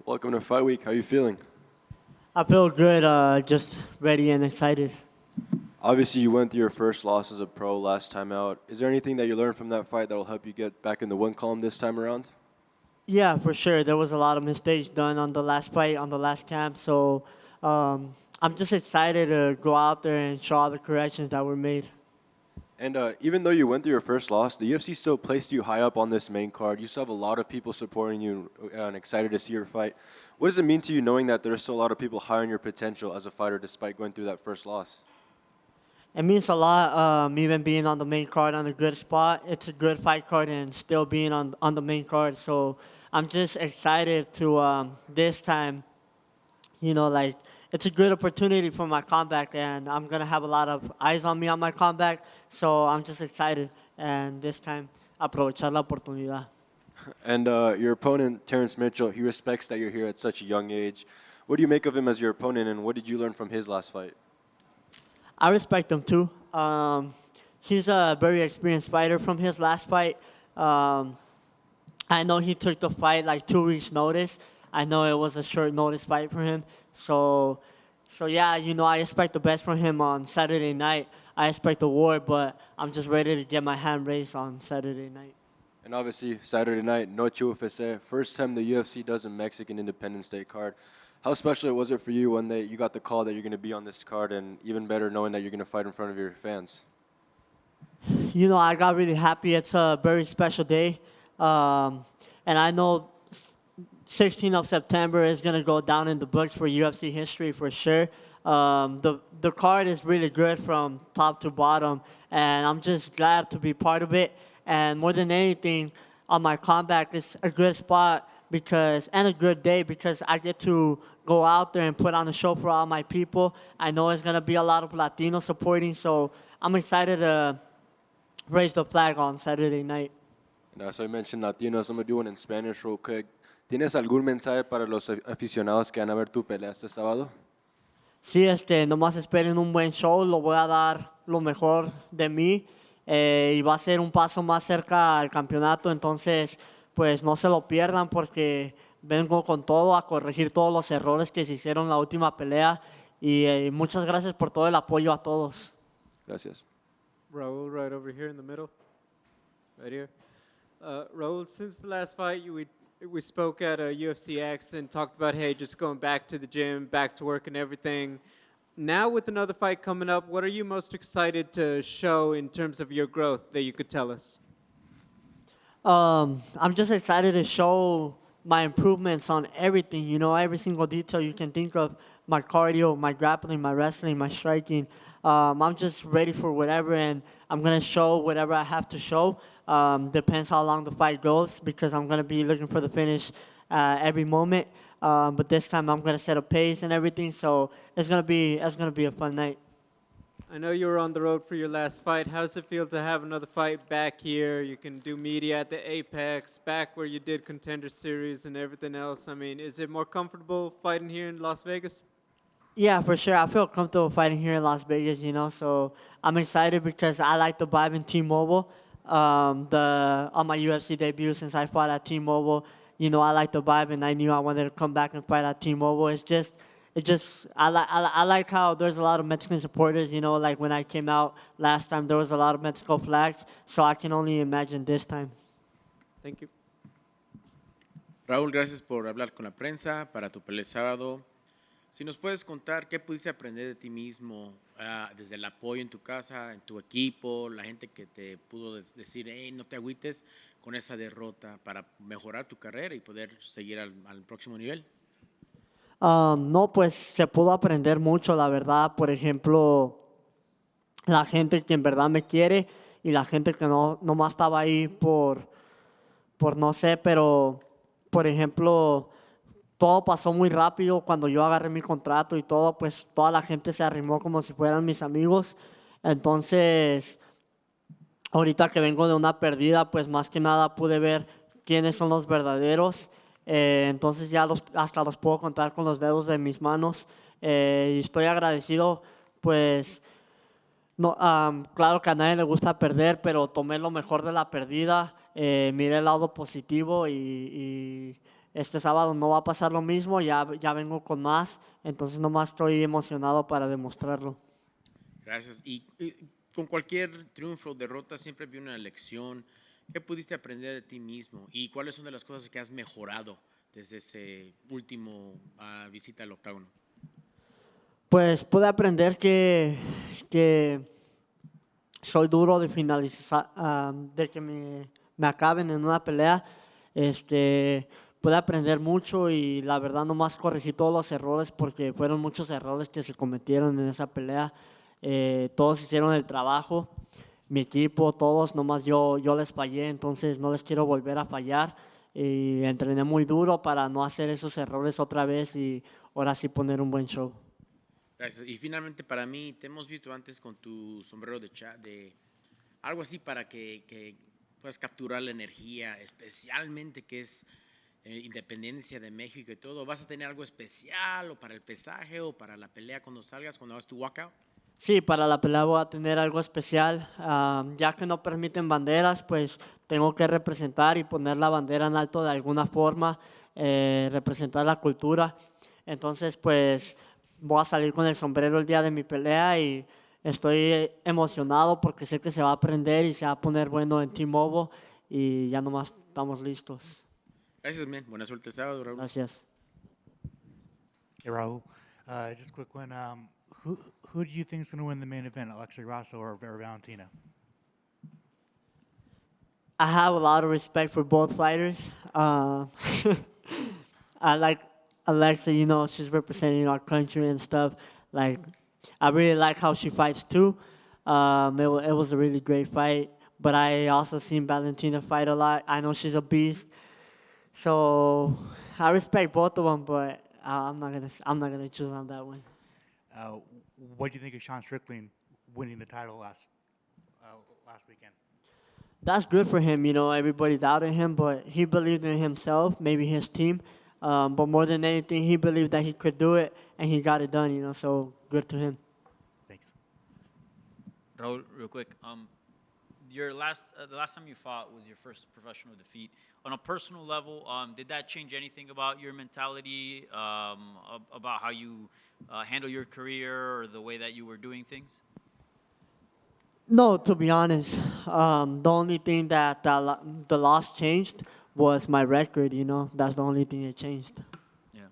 Welcome to Fight Week. How are you feeling? I feel good, just ready and excited. Obviously, you went through your first loss as a pro last time out. Is there anything that you learned from that fight that will help you get back in the win column this time around? Yeah, for sure. There was a lot of mistakes done on the last fight, on the last camp. So I'm just excited to go out there and show all the corrections that were made. And even though you went through your first loss, the UFC still placed you high up on this main card. You still have a lot of people supporting you and excited to see your fight. What does it mean to you knowing that there's still a lot of people high on your potential as a fighter despite going through that first loss? It means a lot, even being on the main card on a good spot. It's a good fight card and still being on the main card. So I'm just excited to this time, like it's a good opportunity for my comeback, and I'm gonna have a lot of eyes on me on my comeback. So I'm just excited, and this time aprovechar la oportunidad. And your opponent, Terrence Mitchell, he respects that you're here at such a young age. What do you make of him as your opponent, and what did you learn from his last fight? I respect him too. He's a very experienced fighter from his last fight. Um, I know he took the fight like 2 weeks notice. I know it was a short notice fight for him. So yeah, I expect the best from him on Saturday night. I expect a war, but I'm just ready to get my hand raised on Saturday night. And obviously, Saturday night, Noche UFC, first time the UFC does a Mexican Independence Day card. How special was it for you when you got the call that you're going to be on this card, and even better knowing that you're going to fight in front of your fans? I got really happy. It's a very special day. And I know 16th of September is going to go down in the books for UFC history for sure. The card is really good from top to bottom, and I'm just glad to be part of it. And more than anything, on my comeback, it's a good spot and a good day because I get to go out there and put on a show for all my people. I know it's going to be a lot of Latinos supporting, so I'm excited to raise the flag on Saturday night. And so I mentioned Latinos. I'm going to do one in Spanish real quick. ¿Tienes algún mensaje para los aficionados que van a ver tu pelea este sábado? Sí, nomás esperen un buen show, lo voy a dar lo mejor de mí y va a ser un paso más cerca al campeonato, entonces pues no se lo pierdan porque vengo con todo a corregir todos los errores que se hicieron en la última pelea y muchas gracias por todo el apoyo a todos. Gracias. Raul, right over here in the middle, right here. Raul, since the last fight, we spoke at a UFC X and talked about, hey, just going back to the gym, back to work and everything. Now with another fight coming up, what are you most excited to show in terms of your growth that you could tell us? I'm just excited to show my improvements on everything, every single detail you can think of, my cardio, my grappling, my wrestling, my striking. I'm just ready for whatever, and I'm going to show whatever I have to show. Depends how long the fight goes because I'm going to be looking for the finish every moment. But this time I'm going to set a pace and everything, so it's going to be a fun night. I know you were on the road for your last fight. How does it feel to have another fight back here? You can do media at the Apex, back where you did Contender Series and everything else. I mean, is it more comfortable fighting here in Las Vegas? Yeah, for sure. I feel comfortable fighting here in Las Vegas, so I'm excited because I like the vibe in T-Mobile. On my UFC debut, since I fought at T-Mobile, I like the vibe, and I knew I wanted to come back and fight at T-Mobile. I like how there's a lot of Mexican supporters. Like when I came out last time, there was a lot of Mexico flags, so I can only imagine this time. Thank you. Raúl, gracias por hablar con la prensa para tu pelea el sábado. Si nos puedes contar qué pudiste aprender de ti mismo, desde el apoyo en tu casa, en tu equipo, la gente que te pudo decir, hey, no te agüites con esa derrota para mejorar tu carrera y poder seguir al próximo nivel. No, pues se pudo aprender mucho, la verdad. Por ejemplo, la gente que en verdad me quiere y la gente que no más estaba ahí por no sé, pero por ejemplo, todo pasó muy rápido cuando yo agarré mi contrato y todo, pues toda la gente se arrimó como si fueran mis amigos. Entonces, ahorita que vengo de una pérdida, pues más que nada pude ver quiénes son los verdaderos. Entonces ya hasta los puedo contar con los dedos de mis manos. Y estoy agradecido, pues, no, claro que a nadie le gusta perder, pero tomé lo mejor de la pérdida, miré el lado positivo y este sábado no va a pasar lo mismo, ya vengo con más, entonces nomás estoy emocionado para demostrarlo. Gracias. Y con cualquier triunfo o derrota siempre viene una lección. ¿Qué pudiste aprender de ti mismo? ¿Y cuáles son de las cosas que has mejorado desde ese último visita al octágono? Pues pude aprender que soy duro de finalizar, de que me acaben en una pelea. Pude aprender mucho y la verdad nomás corregí todos los errores porque fueron muchos errores que se cometieron en esa pelea. Todos hicieron el trabajo, mi equipo, todos, nomás yo les fallé, entonces no les quiero volver a fallar. Y entrené muy duro para no hacer esos errores otra vez y ahora sí poner un buen show. Gracias. Y finalmente para mí, te hemos visto antes con tu sombrero de algo así para que puedas capturar la energía, especialmente que es independencia de México y todo. ¿Vas a tener algo especial o para el pesaje o para la pelea cuando salgas, cuando hagas tu walkout? Sí, para la pelea voy a tener algo especial. Ya que no permiten banderas, pues tengo que representar y poner la bandera en alto de alguna forma, representar la cultura. Entonces, pues voy a salir con el sombrero el día de mi pelea y estoy emocionado porque sé que se va a aprender y se va a poner bueno en T-Mobile y ya nomás estamos listos. Gracias, men. Buena suerte el sábado, Raúl. Gracias. Hey, Raul. Just a quick one. Who do you think is going to win the main event, Alexei Grasso or Vera Valentina? I have a lot of respect for both fighters. I like Alexa, you know, she's representing our country and stuff. Like, I really like how she fights too. It was a really great fight. But I also seen Valentina fight a lot. I know she's a beast. So I respect both of them, but I'm not gonna choose on that one. What do you think of Sean Strickland winning the title last weekend? That's good for him. You know, everybody doubted him, but he believed in himself, maybe his team. But more than anything, he believed that he could do it, and he got it done. You know, so good to him. Thanks. Raul, real quick. The last time you fought was your first professional defeat. On a personal level, did that change anything about your mentality, about how you handle your career or the way that you were doing things? No, to be honest, the only thing that the loss changed was my record. You know, that's the only thing that changed. Yeah.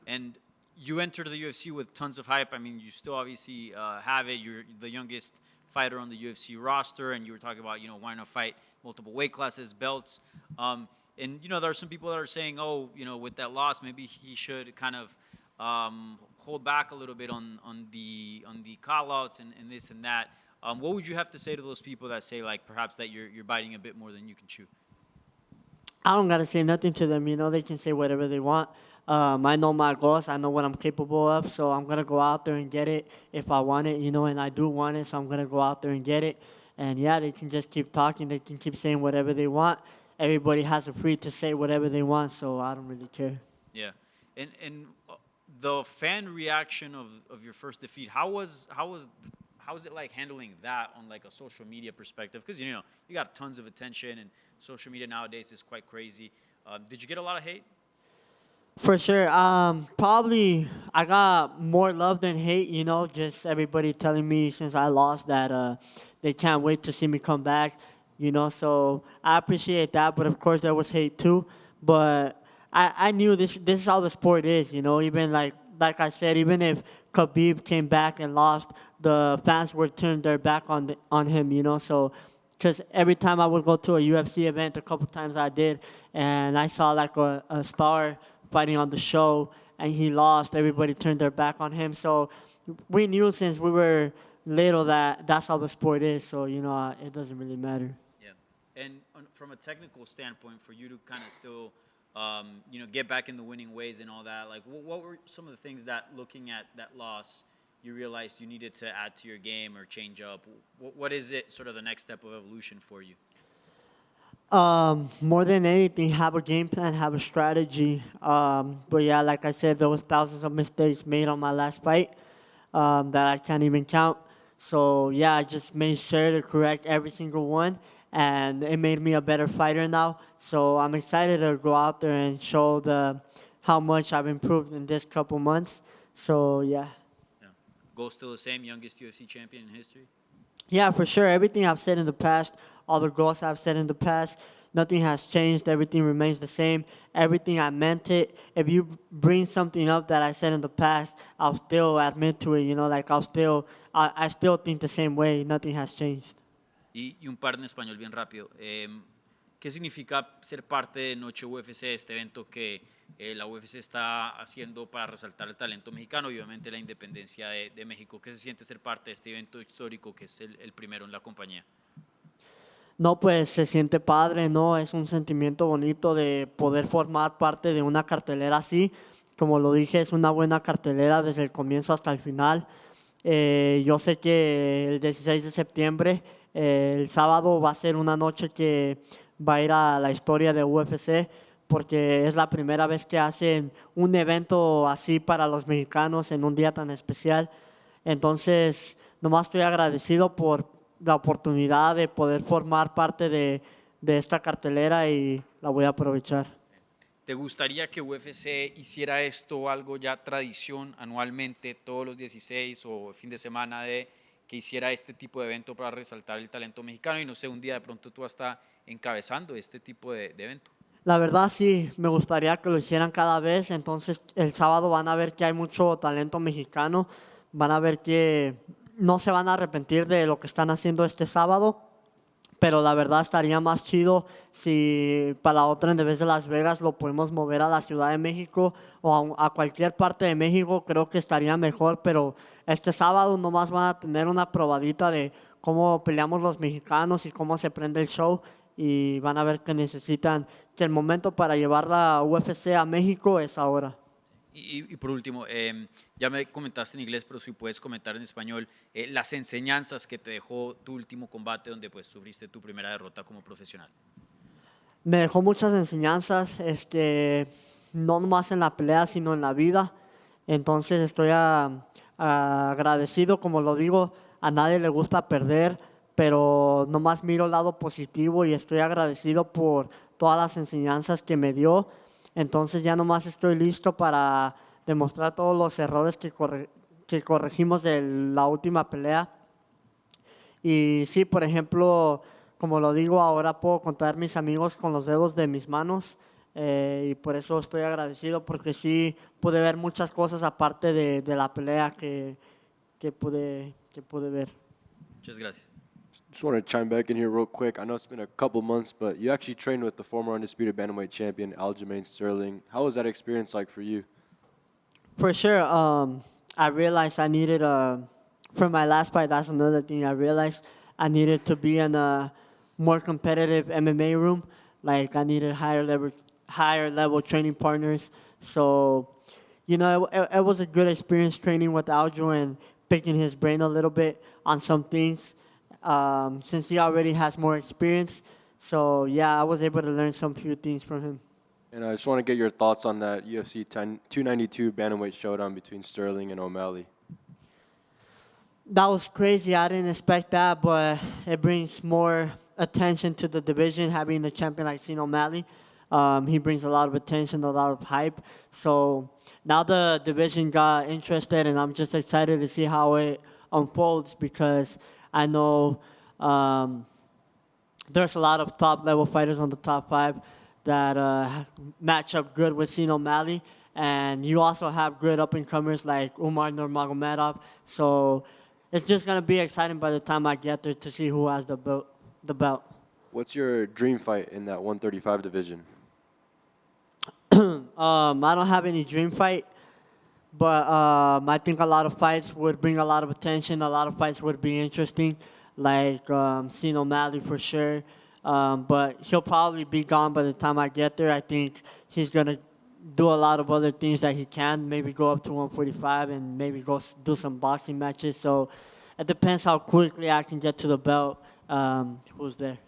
And you entered the UFC with tons of hype. I mean, you still obviously have it. You're the youngest fighter on the UFC roster, and you were talking about, why not fight multiple weight classes, belts. And, there are some people that are saying, oh, with that loss, maybe he should kind of hold back a little bit on the call-outs and this and that. What would you have to say to those people that say, like, perhaps that you're biting a bit more than you can chew? I don't gotta say nothing to them. You know, they can say whatever they want. I know my goals. I know what I'm capable of. So I'm gonna go out there and get it if I want it. You know, and I do want it. So I'm gonna go out there and get it. And yeah, they can just keep talking. They can keep saying whatever they want. Everybody has the free to say whatever they want. So I don't really care. Yeah, and the fan reaction of your first defeat. How was it like handling that on like a social media perspective? Because you got tons of attention, and social media nowadays is quite crazy. Did you get a lot of hate? For sure. Probably I got more love than hate, you know, just everybody telling me since I lost that they can't wait to see me come back, you know, so I appreciate that, but of course there was hate too. But I knew this is how the sport is, you know, even like I said, even if Khabib came back and lost, the fans would turn their back on him, you know, so because every time I would go to a UFC event, a couple times I did, and I saw like a star fighting on the show, and he lost. Everybody turned their back on him. So we knew since we were little that that's how the sport is. So, it doesn't really matter. Yeah. And from a technical standpoint, for you to kind of still, get back in the winning ways and all that, like what were some of the things that looking at that loss, you realized you needed to add to your game or change up? What is it sort of the next step of evolution for you? More than anything, have a game plan, have a strategy. But yeah, like I said, there was thousands of mistakes made on my last fight that I can't even count. So yeah, I just made sure to correct every single one, and it made me a better fighter now. So I'm excited to go out there and show how much I've improved in this couple months. So yeah. Yeah. Goal still the same, youngest UFC champion in history? Yeah, for sure. Everything I've said in the past, all the goals I've said in the past, nothing has changed. Everything remains the same. Everything I meant it. If you bring something up that I said in the past, I'll still admit to it. You know, like I still think the same way. Nothing has changed. Y un par en español bien rápido. ¿Qué significa ser parte de Noche UFC, este evento que la UFC está haciendo para resaltar el talento mexicano y obviamente la independencia de México? ¿Qué se siente ser parte de este evento histórico que es el primero en la compañía? No, pues se siente padre, ¿no? Es un sentimiento bonito de poder formar parte de una cartelera así. Como lo dije, es una buena cartelera desde el comienzo hasta el final. Yo sé que el 16 de septiembre, el sábado, va a ser una noche que va a ir a la historia de UFC porque es la primera vez que hacen un evento así para los mexicanos en un día tan especial. Entonces, nomás estoy agradecido por la oportunidad de poder formar parte de esta cartelera y la voy a aprovechar. ¿Te gustaría que UFC hiciera esto algo ya tradición anualmente, todos los 16 o fin de semana, de que hiciera este tipo de evento para resaltar el talento mexicano y no sé, un día de pronto tú hasta encabezando este tipo de evento? La verdad sí, me gustaría que lo hicieran cada vez, entonces el sábado van a ver que hay mucho talento mexicano, van a ver que no se van a arrepentir de lo que están haciendo este sábado, pero la verdad estaría más chido si para la otra en vez de Las Vegas lo podemos mover a la Ciudad de México o a cualquier parte de México, creo que estaría mejor, pero este sábado nomás van a tener una probadita de cómo peleamos los mexicanos y cómo se prende el show y van a ver que necesitan, que el momento para llevar la UFC a México es ahora. Y por último, ya me comentaste en inglés, pero si puedes comentar en español, las enseñanzas que te dejó tu último combate donde pues sufriste tu primera derrota como profesional. Me dejó muchas enseñanzas, no nomás en la pelea, sino en la vida. Entonces estoy agradecido, como lo digo, a nadie le gusta perder, pero nomás miro el lado positivo y estoy agradecido por todas las enseñanzas que me dio. Entonces ya nomás estoy listo para demostrar todos los errores que corregimos de la última pelea. Y sí, por ejemplo, como lo digo, ahora puedo contar mis amigos con los dedos de mis manos y por eso estoy agradecido porque sí pude ver muchas cosas aparte de la pelea que pude ver. Muchas gracias. Just want to chime back in here real quick. I know it's been a couple months, but you actually trained with the former undisputed bantamweight champion Aljamain Sterling. How was that experience like for you? For sure, I realized I needed for my last fight, that's another thing I realized. I needed to be in a more competitive MMA room. Like I needed higher level training partners. So, you know, it was a good experience training with Aljo and picking his brain a little bit on some things. Since he already has more experience. So yeah, I was able to learn some few things from him. And I just want to get your thoughts on that UFC 292 bantamweight showdown between Sterling and O'Malley. That was crazy. I didn't expect that, but it brings more attention to the division having a champion like Sean O'Malley. He brings a lot of attention, a lot of hype. So now the division got interested, and I'm just excited to see how it unfolds because I know there's a lot of top-level fighters on the top 5 that match up good with Sean O'Malley. And you also have good up-and-comers like Umar Nurmagomedov. So it's just going to be exciting by the time I get there to see who has the belt. What's your dream fight in that 135 division? I don't have any dream fight, but I think a lot of fights would bring a lot of attention. A lot of fights would be interesting, like Sean O'Malley for sure. But he'll probably be gone by the time I get there. I think he's going to do a lot of other things that he can, maybe go up to 145 and maybe go do some boxing matches. So it depends how quickly I can get to the belt, who's there.